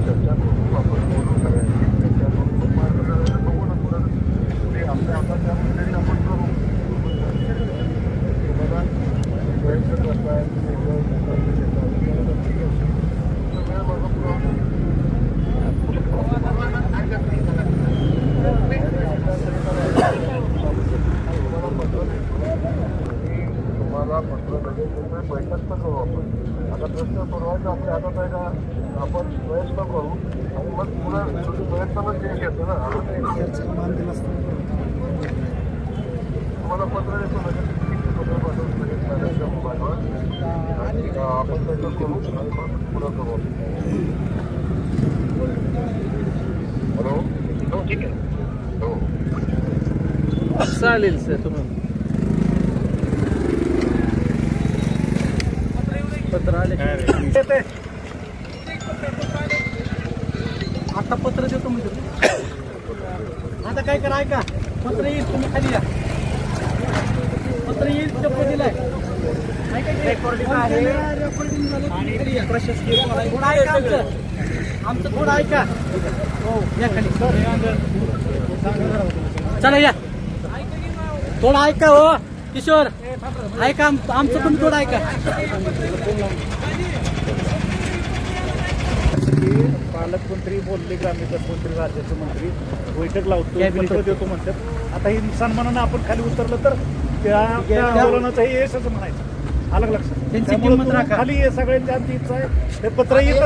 चर्चा करू, आपण बोलू सगळ्यांनी, चर्चा करू, मार्गदर्शन बघू ना पुढं ते आपल्या हातात त्यामध्ये आपण करू. तुम्हाला प्रयत्न करताय वेळ माझा पुरवठा तुम्हाला पत्र लगेच तुम्ही बैठक तर करू आपण. आता प्रश्न सोडवायचा आपल्या हातात आहे का, आपण प्रयत्न करू आणि मग पुन्हा प्रयत्न पण चेंज येतो ना. तुम्हाला पत्र देतो लगेच, पत्र पाठवून लगेच मॅनेजच्या मोबाईलवर आणि आपण बैठक करू आणि मग पुढं करू. हॅलो, हो ठीक आहे, हो चालेल सर. तुम्ही पत्र आले आता पत्र देतो मी. आता काय करा ऐका, पत्र येईल तुम्ही खाली या. पत्र येईल चप्पल दिलाय आणि प्रशासकीय थोडं ऐका आमचं थोडं ऐका. हो या खाली चला या. थोडं ऐका हो किशोर, ऐका आमचं पण थोडं ऐका. पालकमंत्री बोलले, ग्रामविकास मंत्री, राज्याचे मंत्री बैठक लावतो, पत्र देतो म्हणतात. आता ही सन्मानानं आपण खाली उतरलं तर त्या आंदोलनाचं हे यशच म्हणायचं. अलग लक्षात त्यांची किंमत राखा. खाली सगळ्यांची आमची इच्छा आहे. ते पत्र येतं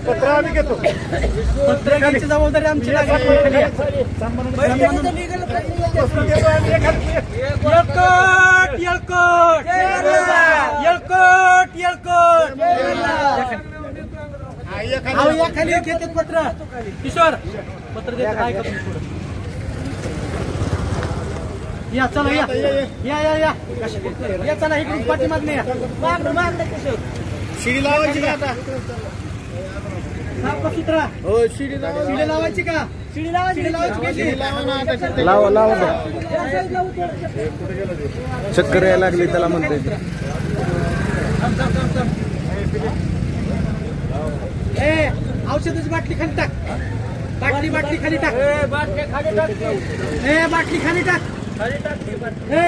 पत्र आम्ही घेतो. पत्र घ्यायची जबाबदारी आमची. खाली घेते पत्र. किशोर पत्र देत काय का या. चला या या या या या चला इकडून पाठीमाग नाही या. शिडी लावायची का आता? साफ सुथरा हो. शिडी लावायची का? शिडी लावायची. लावा लावा. चक्कर यायला लागली त्याला म्हणते. औषधाची बाटली खाली टाक. बाटली खाली टाक. बाटली खाली टाक.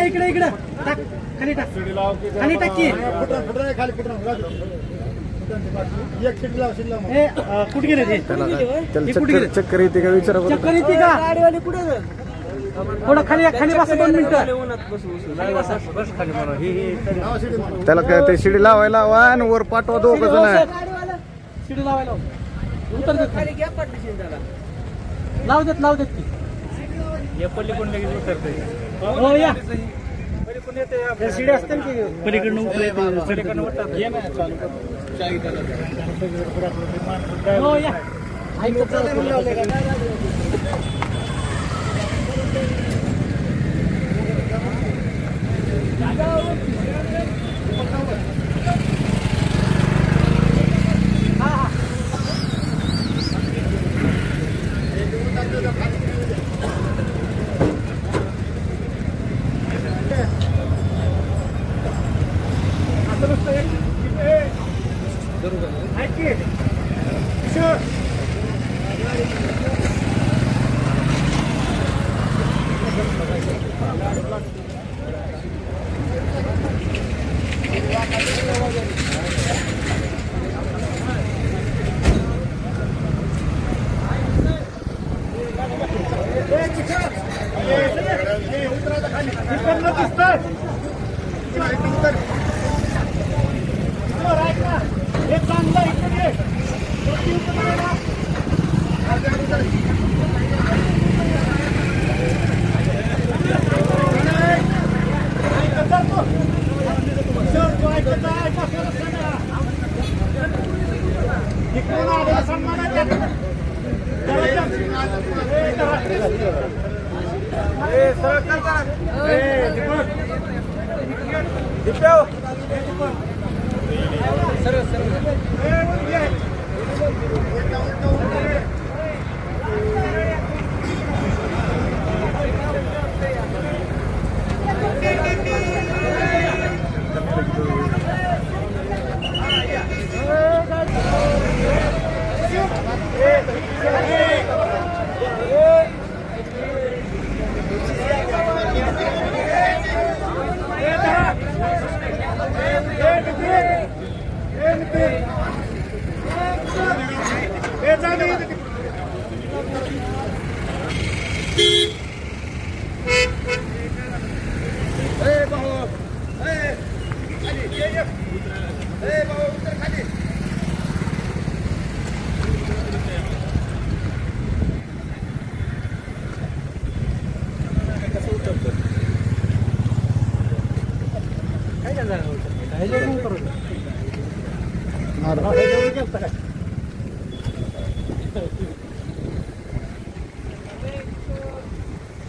इकडे इकडे टाक. खाली टाक. खाली टाक की. कुठे गेले ते? चक्कर येते का विचारा. चक्कर येते का? गाडीवाली कुठे? थोडं खाली खाली बसा 2 मिनिटं. त्याला काय ते शिडी लावायला हवा आणि वर पाठवा दोघं जण. शिडी लावायला उतर देत खाली. लाव देत की. या पल्लीकडून लगेच उतरते. हो या शिडी असते की पलीकडनं हो या.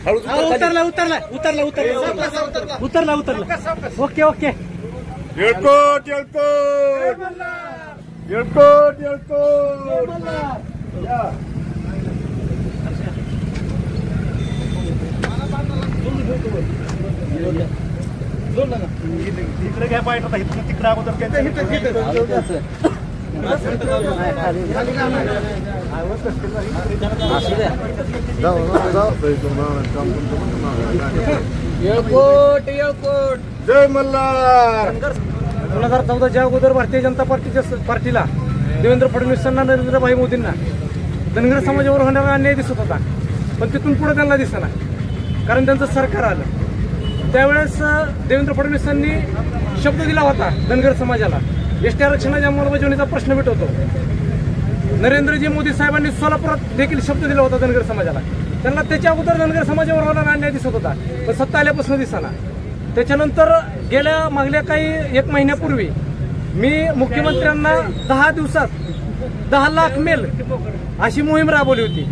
उतरला उतरला उतरला उतरला उतरला उतरला ओके ओके येळकोट येळकोट येळकोट येळकोट तिकडे घ्या पाहिजे आता इथून तिकडे अगोदर येळकोट येळकोट जय मल्हार. 2014 च्या अगोदर भारतीय जनता पार्टीला देवेंद्र फडणवीसांना नरेंद्रभाई मोदींना धनगर समाजावर होणारा अन्याय दिसत होता, पण तिथून पुढे त्यांना दिसेना, कारण त्यांचं सरकार आलं. त्यावेळेस देवेंद्र फडणवीसांनी शब्द दिला होता धनगर समाजाला, एसटी आरक्षणाच्या अंमलबजावणीचा प्रश्न मिटवतो. नरेंद्रजी मोदी साहेबांनी सोलापुरात देखील शब्द दिला होता धनगर समाजाला. त्यांना त्याच्या अगोदर धनगर समाजावर होणारा अन्याय दिसत होता, पण सत्ता आल्यापासून दिसेना. त्याच्यानंतर गेल्या मागल्या काही 1 महिन्यापूर्वी मी मुख्यमंत्र्यांना 10 दिवसात 10 लाख मेल अशी मोहीम राबवली होती.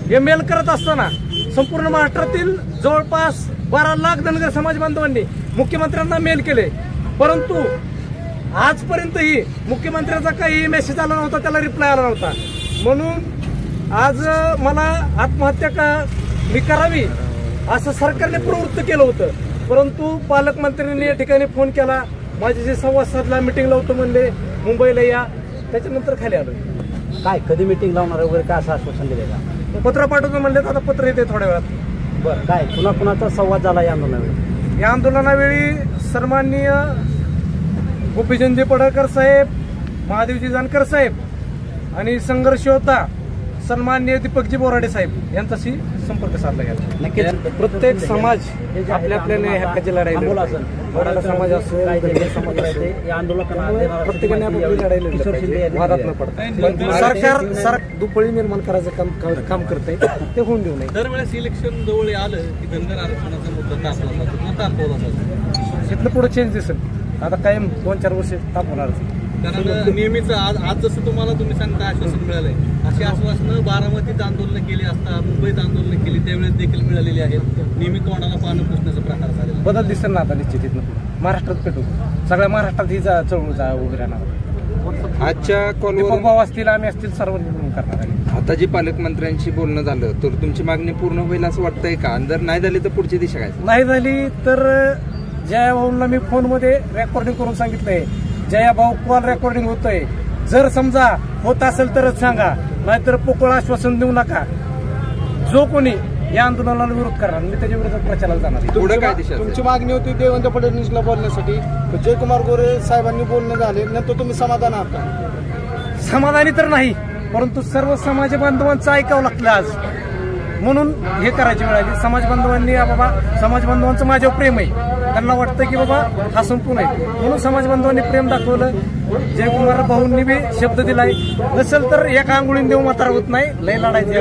हे मेल करत असताना संपूर्ण महाराष्ट्रातील जवळपास 12 लाख धनगर समाज बांधवांनी मुख्यमंत्र्यांना मेल केले, परंतु आजपर्यंतही मुख्यमंत्र्यांचा काही मेसेज आला नव्हता, त्याला रिप्लाय आला नव्हता. म्हणून आज मला आत्महत्या मी करावी असं सरकारने प्रवृत्त केलं होतं, परंतु पालकमंत्र्यांनी या ठिकाणी फोन केला, माझ्याशी संवाद साधला, मिटिंग लावतो म्हणले, मुंबईला या. त्याच्यानंतर खाली आलो. काय कधी मीटिंग लावणार वगैरे काय असं आश्वासन दिले का? पत्र पाठवतो म्हणले, आता पत्र येते थोड्या वेळात. बरं, काय कुणाचा संवाद झाला या आंदोलनावेळी? या आंदोलनावेळी सन्माननीय गोपीचंदजी पडळकर साहेब, महादेवजी जानकर साहेब आणि संघर्ष योद्धा सन्माननीय दीपकजी बोराडे साहेब यांच्याशी संपर्क साधला गेला. नक्कीच प्रत्येक समाज आपल्या आपल्या हक्काची लढाई लढत आहे. मराठा समाज असेल, धनगर समाज असेल, या आंदोलकांना प्रत्येकाने आपापली लढाई लढली, वादात न पडता. सरकार दुपळी निर्माण करायचं काम करते, ते होऊन देऊ नये. दरवेळेस इलेक्शन जवळ आलं की धनगर आरक्षणाचा मुद्दा तापवला जातो. इथलं पुढे चेंज दिसेल. आता कायम 2-4 वर्ष तापवणारच. कारण नेहमीच आज जसं तुम्ही सांगता आश्वासन मिळालंय, अशी आश्वासनं बारामतीत आंदोलन केली असता, मुंबईत आंदोलन केली त्यावेळेस देखील मिळालेली आहेत. नेहमी तोंडाला पानं पुसण्याचा प्रकार झालेला. बदल दिसेल ना आता निश्चित इथनं महाराष्ट्रात पेटू, सगळ्या महाराष्ट्रात ही चळवळ उभी राहणार. आजच्या दीपक भाऊ असतील, आम्ही असतील, सर्व निर्णय करणार आहे. आता जी पालकमंत्र्यांशी बोलणं झालं तर तुमची मागणी पूर्ण होईल असं वाटतंय का? जर नाही झाली तर पुढची दिशा काय? नाही झाली तर जया भाऊंना मी फोनमध्ये रेकॉर्डिंग करून सांगितलंय, जया भाऊ कॉल रेकॉर्डिंग होतंय, जर समजा होत असेल तरच सांगा, नाहीतर पोकळ आश्वासन देऊ नका. जो कोणी या आंदोलनाला विरोध करणार मी त्याच्या विरोधात प्रचाराला जाणार. पुढे काय दिशा? तुमची मागणी होती देवेंद्र फडणवीसला बोलण्यासाठी, जयकुमार गोरे साहेबांनी बोलणं झाले, नंतर तुम्ही समाधान आहात का? समाधानी तर नाही, परंतु सर्व समाज बांधवांचं ऐकावं लागलं आज, म्हणून हे करायची वेळ आली. समाज बांधवांनी बाबा, समाज बांधवांचं माझ्यावर प्रेम आहे, त्यांना वाटतं की बाबा हा संपूर्ण आहे, म्हणून समाज बांधवांनी प्रेम दाखवलं. जयकुमार भाऊंनी बी शब्द दिलाय, नसेल तर एका आंघोळीने देऊ मात्र होत नाही, लय लढायची.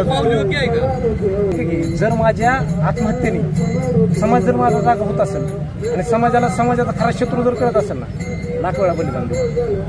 जर माझ्या आत्महत्येने समाज जर माझा जागा होत असेल आणि समाजाचा खरा शत्रू जर करत असेल ना, लाख वेळा बलिदान देऊ.